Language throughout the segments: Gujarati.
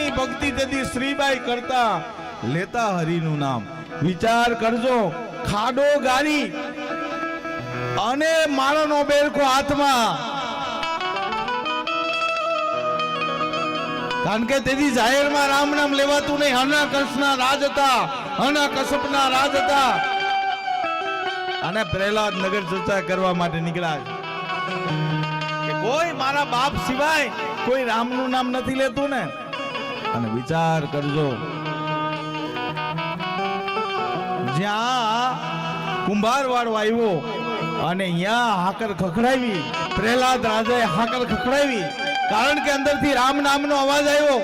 ભગવાનની ભક્તિ તેથી શ્રીબાઈ કરતા લેતા હરિનું નામ. વિચાર કરજો, ખાડો ગારી અને માળાનો બેરખો હાથમાં, કારણ કે તેથી જાહેરમાં રામ નામ લેવાતું નહીં. હના કંસના રાજ હતા, હના કશ્યપના રાજ હતા, અને પ્રહલાદ નગર ચર્ચા કરવા માટે નીકળ્યા કે કોઈ મારા બાપ સિવાય કોઈ રામનું નામ નથી લેતું ને. અને વિચાર કરજો, જ્યાં કુંભારવાળો આવ્યો અને અહીંયા હાકર ખખડાવી, પ્રહલાદ રાજાએ હાકર ખખડાવી, કારણ કે અંદરથી રામ નામનો અવાજ આવ્યો.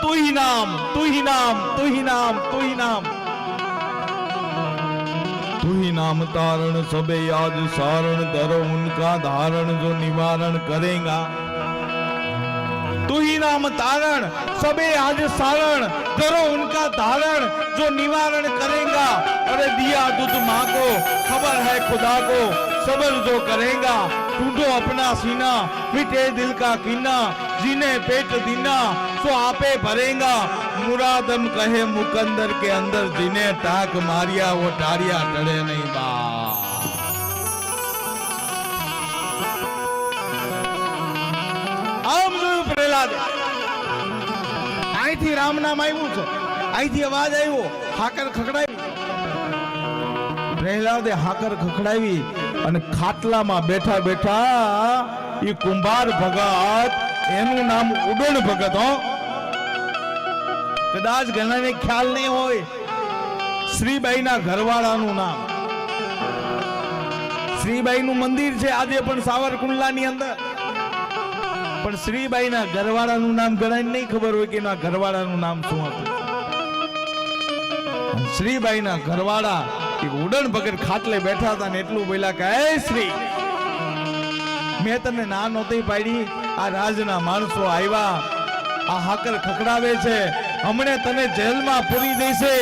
તું ही नाम, तू ही नाम, तू ही नाम, तू ही नाम, तू ही नाम तारण सबे याद सारण धरो उनका धारण जो निवारण करेगा. तू ही नाम तारण सबे आज सारण करो उनका धारण जो निवारण करेगा. अरे दिया दूध माँ को खबर है खुदा को सबर जो करेगा. ढूंढो अपना सीना मिटे दिल का कीना जीने पेट दीना सो आपे भरेगा. मुरादम कहे मुकंदर के अंदर जीने टाक मारिया वो टारिया टड़े नहीं बा. આમ જોયું પ્રહલાદ, અહીંથી રામ નામ આવ્યું છે, અહીંથી અવાજ આવ્યો, હાકર ખખડાવી. પ્રહલાદે હાકર ખખડાવી અને ખાટલામાં બેઠા બેઠા એ કુંભાર ભગત, એનું નામ ઉડણ ભગત. હો, કદાચ ઘણાને ખ્યાલ નહીં હોય, શ્રીબાઈના ઘરવાળાનું નામ. શ્રીબાઈનું મંદિર છે આજે પણ સાવરકુંડલાની અંદર, પણ શ્રીબાઈના ઘરવાળાનું નામ ઘણાને નહીં ખબર હોય કે એના ઘરવાળાનું નામ શું હતું. શ્રીબાઈના ઘરવાળા એક ઉડણ ભગત ખાટલે બેઠા હતા ને એટલું બોલ્યા કે હે શ્રી, મેં તને ના નહોતી પાડી, આ રાજના માણસો આવ્યા, આ હાકર ખખડાવે છે, હમણે તને જેલમાં પૂરી દેશે,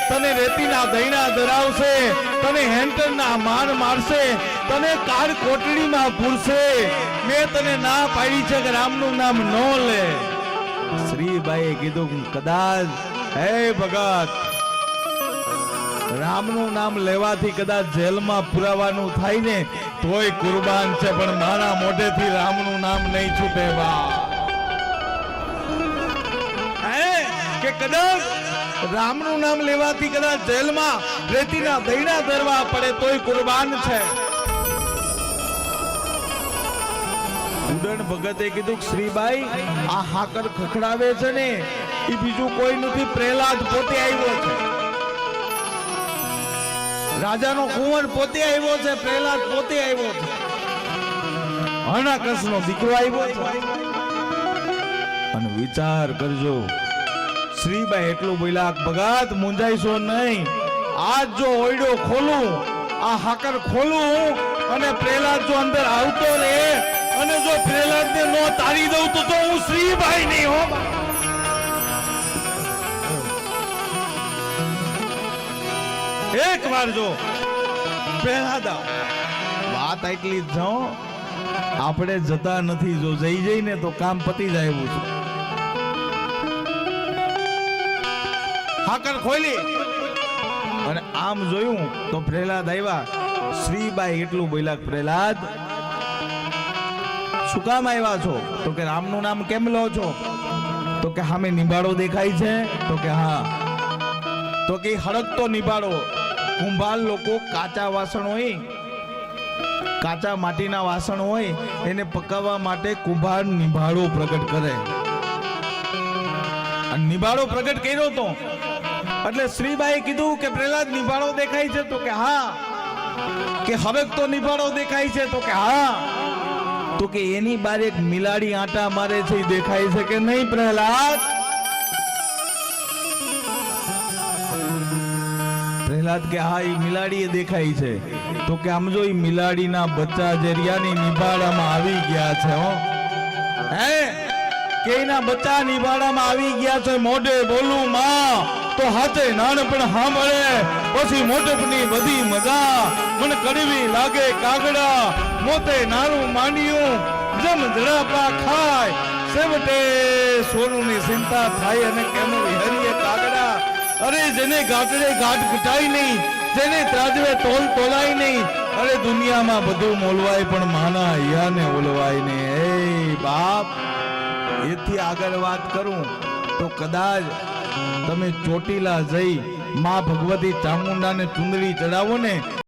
તને રેતીના દૈણા ધરાવશે, તને હેન્ટરના માર મારશે, તને કાર કોટડીમાં પૂરશે. મેં તને ના પાડી છે કે રામનું નામ ન લે. શ્રીબાઈએ કીધું કદાચ હે ભગત, રામનું નામ લેવાથી કદાચ જેલમાં પુરાવાનું થાય ને તોય કુરબાન છે, પણ મારા મોઢેથી રામનું નામ નહીં છૂટે બા. કે કદાચ રામનું નામ લેવાથી કદાચ જેલમાં રેતીના દૈણા ધરવા પડે તોય કુરબાન છે. ઉડણ ભગતે કીધું શ્રીબાઈ, આ હાકર ખખડાવે છે ને એ બીજું કોઈ નથી, પ્રહલાદ પોતે આવ્યો છે, રાજાનો કુંવર પોતે આવ્યો છે, પ્રહલાદ પોતે આવ્યો છે, હરણાકશનો દીકરો આવ્યો છે. અને વિચાર કરજો, શ્રીબાઈ એટલું બોલ્યા ભગત મુંજાઈશો નહીં, આજ જો ઓયડો ખોલું, આ હાકર ખોલું અને પ્રહલાદ જો અંદર આવતો રહે અને જો પ્રહલાદને નો તારી દઉં તો હું શ્રીબાઈ નહીં હો. એક વાર જો પ્રહલાદ વાત એટલી જ, આપણે જતા નથી, જો જઈ જઈને તો કામ પતી જાય એવું છે. હાકર ખોલી અને આમ જોયું તો પ્રહલાદ આવ્યા. શ્રીબાઈ એટલું બોલ્યા પ્રહલાદ શું કામ આવ્યા છો? તો કે રામનું નામ કેમ લો છો? તો કે સામે નિભાડો દેખાય છે? તો કે હા. તો કે હળગતો નિભાડો, કુંભાર લોકો કાચા વાસણ હોય, કાચા માટીના વાસણ હોય, એને પકાવવા માટે કુંભાર નિભાડો પ્રગટ કરે. અને નિભાડો પ્રગટ કર્યો તો એટલે શ્રીબાઈએ કીધું કે પ્રહલાદ નિભાડો દેખાય છે? તો કે હા. કે હળગતો નિભાડો દેખાય છે? તો કે હા. તો કે એની બાર એક મિલાડી આટા મારે છે, દેખાય છે કે નહીં પ્રહલાદ? પ્રહલાદ કે હા, એ મિલાડી દેખાય છે. તો કે આમ જો એ મિલાડીના બચ્ચા જેરિયાની નિભાડામાં આવી ગયા છે. હો હે કે એના બચ્ચા નિભાડામાં આવી ગયા છે. મોઢે બોલું માં તો હાથે નાનપણ સાંભળે, પછી મોટપની બધી મજા મને કડવી લાગે કાગડા, મોતે નારું માંડ્યું જમ ઝડાપા ખાય, છેવટે સોનુની ચિંતા થાય અને કેમ વિહરીએ કાગડા. અરે જેને ગાંઠડે ગાંઠ ઘટાય નહીં, જેને ત્રાજવે તોલ તોલાય નહીં, અરે દુનિયામાં બધું મોલવાય પણ માના હૈયાને ઓલવાય નહીં. એ બાપ, એથી આગળ વાત કરું તો કદાચ તમે ચોટીલા જઈ માં ભગવતી ચામુંડાને ચુંદડી ચડાવો ને